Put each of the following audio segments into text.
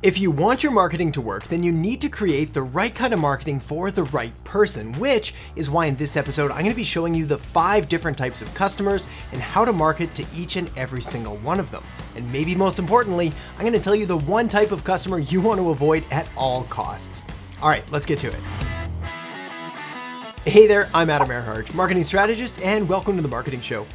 If you want your marketing to work, then you need to create the right kind of marketing for the right person, which is why in this episode, I'm going to be showing you the 5 different types of customers and how to market to each and every single one of them. And maybe most importantly, I'm going to tell you the one type of customer you want to avoid at all costs. All right, let's get to it. Hey there, I'm Erhart, marketing strategist, and welcome to the Marketing Show.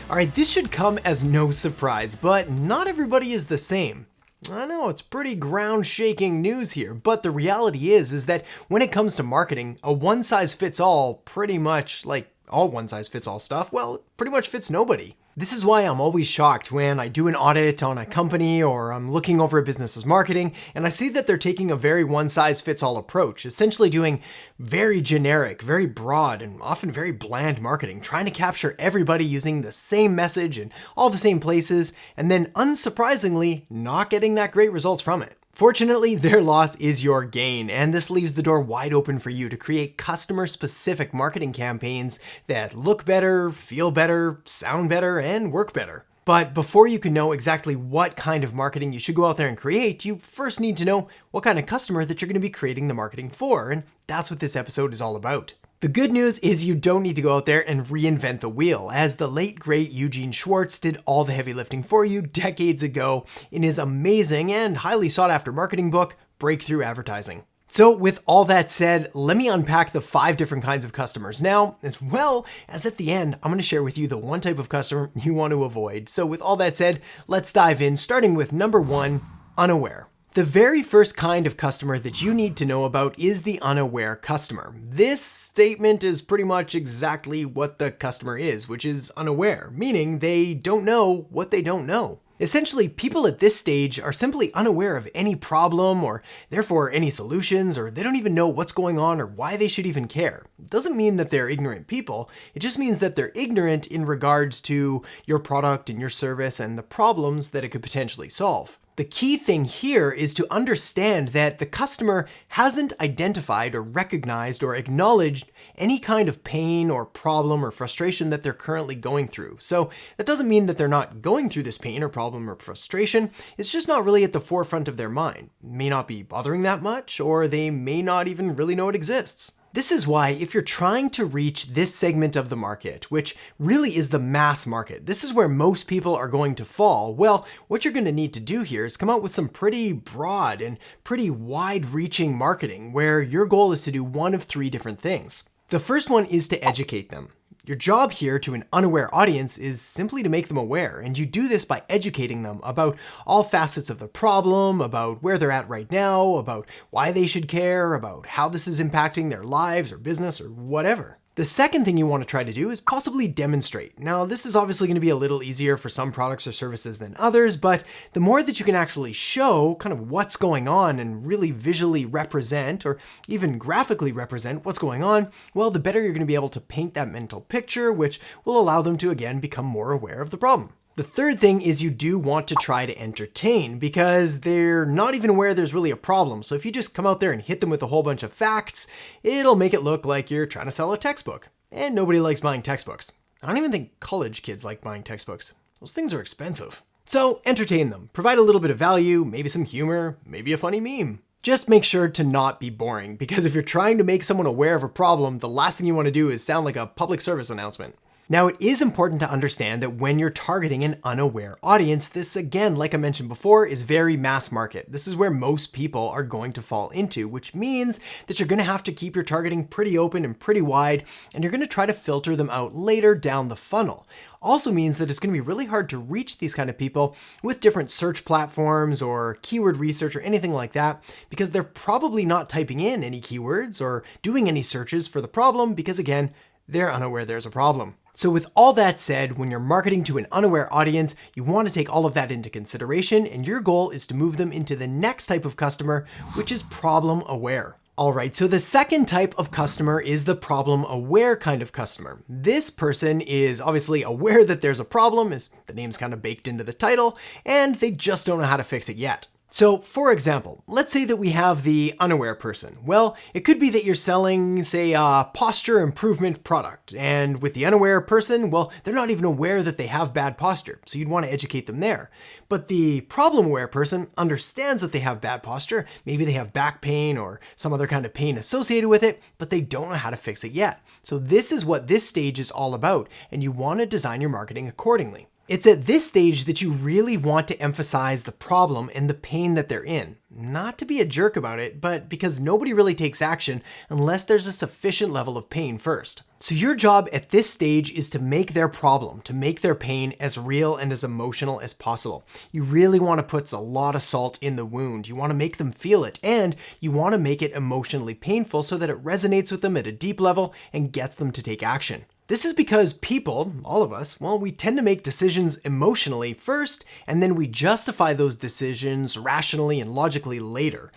All right, this should come as no surprise, but not everybody is the same. I know it's pretty ground-shaking news here, but the reality is that when it comes to marketing, a one-size-fits-all, pretty much like all one-size-fits-all stuff, well, it pretty much fits nobody. This is why I'm always shocked when I do an audit on a company or I'm looking over a business's marketing and I see that they're taking a very one-size-fits-all approach, essentially doing very generic, very broad, and often very bland marketing, trying to capture everybody using the same message in all the same places, and then unsurprisingly, not getting that great results from it. Fortunately, their loss is your gain, and this leaves the door wide open for you to create customer-specific marketing campaigns that look better, feel better, sound better, and work better. But before you can know exactly what kind of marketing you should go out there and create, you first need to know what kind of customer that you're going to be creating the marketing for, and that's what this episode is all about. The good news is you don't need to go out there and reinvent the wheel, as the late great Eugene Schwartz did all the heavy lifting for you decades ago in his amazing and highly sought after marketing book, Breakthrough Advertising. So with all that said, let me unpack the 5 different kinds of customers now, as well as at the end, I'm going to share with you the one type of customer you want to avoid. So with all that said, let's dive in, starting with number 1, unaware. The very first kind of customer that you need to know about is the unaware customer. This statement is pretty much exactly what the customer is, which is unaware, meaning they don't know what they don't know. Essentially, people at this stage are simply unaware of any problem or therefore any solutions, or they don't even know what's going on or why they should even care. It doesn't mean that they're ignorant people. It just means that they're ignorant in regards to your product and your service and the problems that it could potentially solve. The key thing here is to understand that the customer hasn't identified or recognized or acknowledged any kind of pain or problem or frustration that they're currently going through. So that doesn't mean that they're not going through this pain or problem or frustration. It's just not really at the forefront of their mind. It may not be bothering that much, or they may not even really know it exists. This is why if you're trying to reach this segment of the market, which really is the mass market, this is where most people are going to fall, well, what you're going to need to do here is come out with some pretty broad and pretty wide-reaching marketing where your goal is to do one of 3 different things. The first one is to educate them. Your job here to an unaware audience is simply to make them aware, and you do this by educating them about all facets of the problem, about where they're at right now, about why they should care, about how this is impacting their lives or business or whatever. The second thing you want to try to do is possibly demonstrate. Now, this is obviously going to be a little easier for some products or services than others, but the more that you can actually show kind of what's going on and really visually represent or even graphically represent what's going on, well, the better you're going to be able to paint that mental picture, which will allow them to, again, become more aware of the problem. The third thing is you do want to try to entertain, because they're not even aware there's really a problem. So if you just come out there and hit them with a whole bunch of facts, it'll make it look like you're trying to sell a textbook. And nobody likes buying textbooks. I don't even think college kids like buying textbooks. Those things are expensive. So entertain them, provide a little bit of value, maybe some humor, maybe a funny meme. Just make sure to not be boring, because if you're trying to make someone aware of a problem, the last thing you want to do is sound like a public service announcement. Now, it is important to understand that when you're targeting an unaware audience, this, again, like I mentioned before, is very mass market. This is where most people are going to fall into, which means that you're going to have to keep your targeting pretty open and pretty wide, and you're going to try to filter them out later down the funnel. Also means that it's going to be really hard to reach these kind of people with different search platforms or keyword research or anything like that, because they're probably not typing in any keywords or doing any searches for the problem because, again, they're unaware there's a problem. So with all that said, when you're marketing to an unaware audience, you want to take all of that into consideration, and your goal is to move them into the next type of customer, which is problem aware. All right, so the second type of customer is the problem aware kind of customer. This person is obviously aware that there's a problem, as the name's kind of baked into the title, and they just don't know how to fix it yet. So for example, let's say that we have the unaware person. Well, it could be that you're selling, say, a posture improvement product. And with the unaware person, well, they're not even aware that they have bad posture. So you'd want to educate them there. But the problem aware person understands that they have bad posture. Maybe they have back pain or some other kind of pain associated with it, but they don't know how to fix it yet. So this is what this stage is all about. And you want to design your marketing accordingly. It's at this stage that you really want to emphasize the problem and the pain that they're in. Not to be a jerk about it, but because nobody really takes action unless there's a sufficient level of pain first. So your job at this stage is to make their problem, to make their pain as real and as emotional as possible. You really want to put a lot of salt in the wound. You want to make them feel it, and you want to make it emotionally painful so that it resonates with them at a deep level and gets them to take action. This is because people, all of us, well, we tend to make decisions emotionally first, and then we justify those decisions rationally and logically later.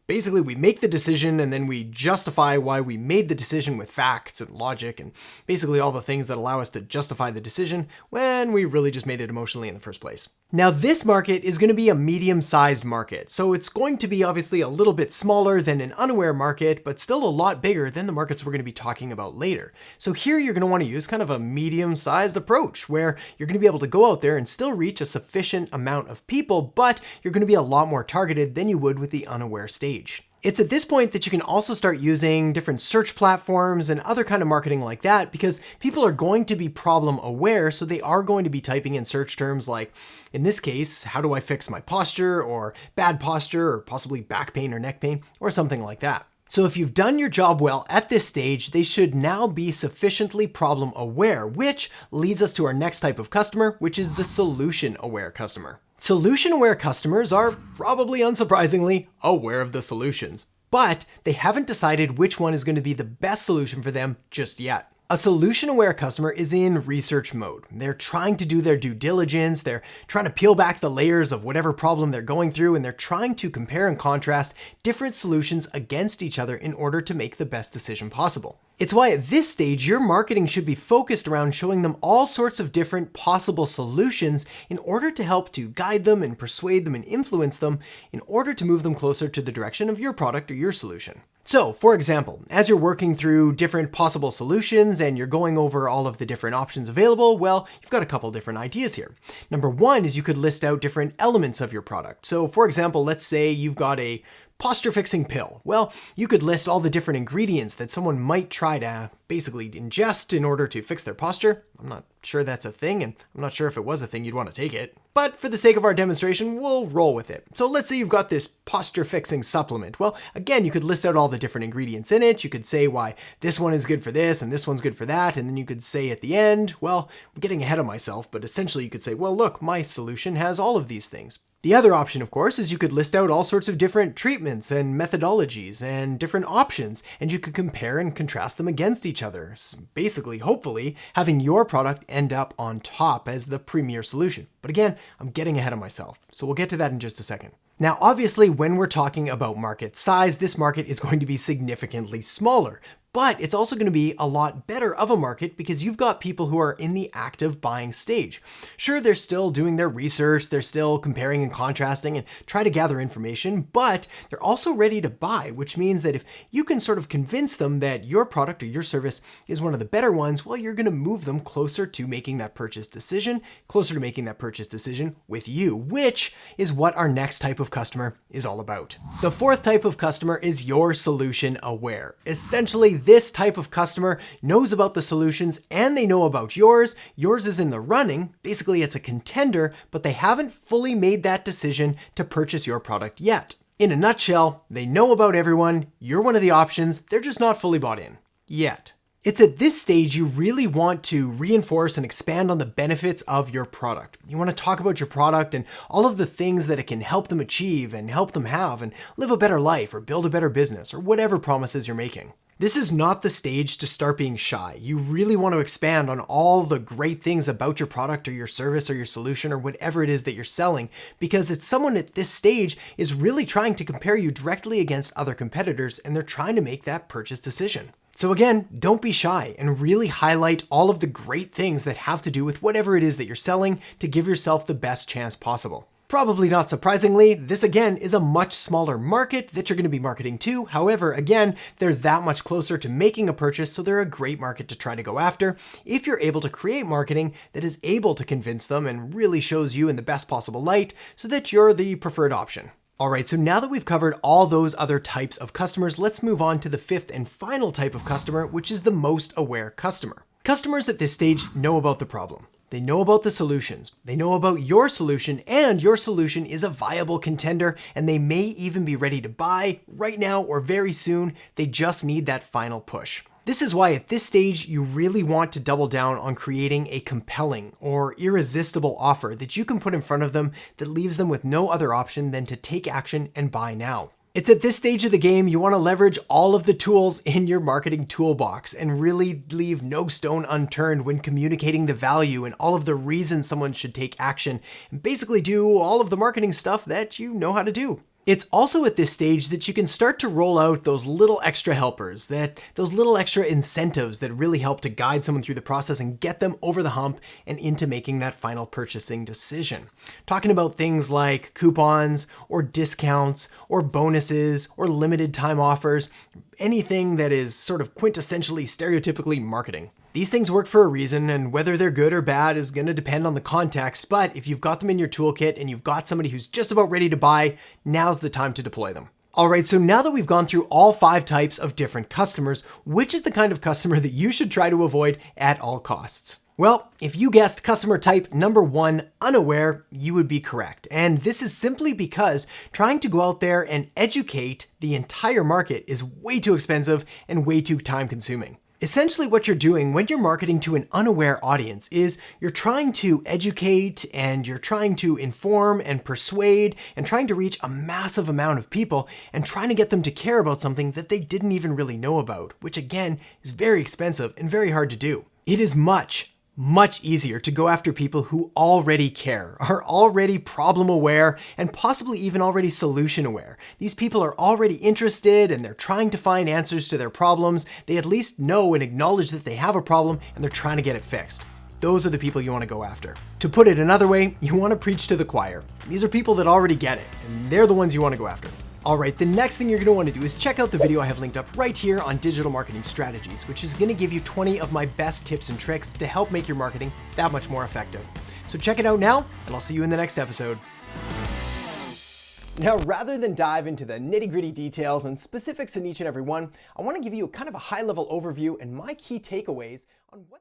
Basically, we make the decision and then we justify why we made the decision with facts and logic and basically all the things that allow us to justify the decision when we really just made it emotionally in the first place. Now, this market is going to be a medium-sized market, so it's going to be obviously a little bit smaller than an unaware market, but still a lot bigger than the markets we're going to be talking about later. So here you're going to want to use kind of a medium-sized approach where you're going to be able to go out there and still reach a sufficient amount of people, but you're going to be a lot more targeted than you would with the unaware stage. It's at this point that you can also start using different search platforms and other kind of marketing like that because people are going to be problem aware, so they are going to be typing in search terms like, in this case, how do I fix my posture or bad posture or possibly back pain or neck pain or something like that. So if you've done your job well at this stage, they should now be sufficiently problem aware, which leads us to our next type of customer, which is the solution aware customer. Solution-aware customers are probably unsurprisingly aware of the solutions, but they haven't decided which one is going to be the best solution for them just yet. A solution-aware customer is in research mode. They're trying to do their due diligence, they're trying to peel back the layers of whatever problem they're going through, and they're trying to compare and contrast different solutions against each other in order to make the best decision possible. It's why at this stage, your marketing should be focused around showing them all sorts of different possible solutions in order to help to guide them and persuade them and influence them in order to move them closer to the direction of your product or your solution. So, for example, as you're working through different possible solutions and you're going over all of the different options available, well, you've got a couple different ideas here. Number one is you could list out different elements of your product. So, for example, let's say you've got a posture fixing pill. Well, you could list all the different ingredients that someone might try to basically ingest in order to fix their posture. I'm not sure that's a thing, and I'm not sure if it was a thing you'd want to take it. But for the sake of our demonstration, we'll roll with it. So let's say you've got this posture fixing supplement. Well, again, you could list out all the different ingredients in it. You could say why this one is good for this and this one's good for that. And then you could say at the end, well, I'm getting ahead of myself, but essentially you could say, well, look, my solution has all of these things. The other option, of course, is you could list out all sorts of different treatments and methodologies and different options, and you could compare and contrast them against each other. So basically, hopefully, having your product end up on top as the premier solution. But again, I'm getting ahead of myself, so we'll get to that in just a second. Now, obviously, when we're talking about market size, this market is going to be significantly smaller. But it's also going to be a lot better of a market because you've got people who are in the active buying stage. Sure, they're still doing their research, they're still comparing and contrasting and try to gather information, but they're also ready to buy, which means that if you can sort of convince them that your product or your service is one of the better ones, well, you're going to move them closer to making that purchase decision, with you, which is what our next type of customer is all about. The fourth type of customer is your solution aware. Essentially, this type of customer knows about the solutions and they know about yours. Yours is in the running. Basically, it's a contender, but they haven't fully made that decision to purchase your product yet. In a nutshell, they know about everyone. You're one of the options. They're just not fully bought in yet. It's at this stage you really want to reinforce and expand on the benefits of your product. You want to talk about your product and all of the things that it can help them achieve and help them have and live a better life or build a better business or whatever promises you're making. This is not the stage to start being shy. You really want to expand on all the great things about your product or your service or your solution or whatever it is that you're selling, because it's someone at this stage is really trying to compare you directly against other competitors and they're trying to make that purchase decision. So again, don't be shy and really highlight all of the great things that have to do with whatever it is that you're selling to give yourself the best chance possible. Probably not surprisingly, this again is a much smaller market that you're going to be marketing to. However, again, they're that much closer to making a purchase, so they're a great market to try to go after if you're able to create marketing that is able to convince them and really shows you in the best possible light so that you're the preferred option. All right, so now that we've covered all those other types of customers, let's move on to the fifth and final type of customer, which is the most aware customer. Customers at this stage know about the problem. They know about the solutions. They know about your solution, and your solution is a viable contender, and they may even be ready to buy right now or very soon. They just need that final push. This is why at this stage, you really want to double down on creating a compelling or irresistible offer that you can put in front of them that leaves them with no other option than to take action and buy now. It's at this stage of the game you want to leverage all of the tools in your marketing toolbox and really leave no stone unturned when communicating the value and all of the reasons someone should take action, and basically do all of the marketing stuff that you know how to do. It's also at this stage that you can start to roll out those little extra helpers, those little extra incentives that really help to guide someone through the process and get them over the hump and into making that final purchasing decision. Talking about things like coupons or discounts or bonuses or limited time offers, anything that is sort of quintessentially stereotypically marketing. These things work for a reason, and whether they're good or bad is going to depend on the context, but if you've got them in your toolkit and you've got somebody who's just about ready to buy, now's the time to deploy them. All right, so now that we've gone through all 5 types of different customers, which is the kind of customer that you should try to avoid at all costs? Well, if you guessed customer type number 1, unaware, you would be correct. And this is simply because trying to go out there and educate the entire market is way too expensive and way too time consuming. Essentially what you're doing when you're marketing to an unaware audience is you're trying to educate and you're trying to inform and persuade and trying to reach a massive amount of people and trying to get them to care about something that they didn't even really know about, which again is very expensive and very hard to do. It is much easier to go after people who already care, are already problem aware, and possibly even already solution aware. These people are already interested and they're trying to find answers to their problems. They at least know and acknowledge that they have a problem and they're trying to get it fixed. Those are the people you want to go after. To put it another way, you want to preach to the choir. These are people that already get it, and they're the ones you want to go after. All right, the next thing you're going to want to do is check out the video I have linked up right here on digital marketing strategies, which is going to give you 20 of my best tips and tricks to help make your marketing that much more effective. So check it out now, and I'll see you in the next episode. Now, rather than dive into the nitty-gritty details and specifics in each and every one, I want to give you kind of a high-level overview and my key takeaways on what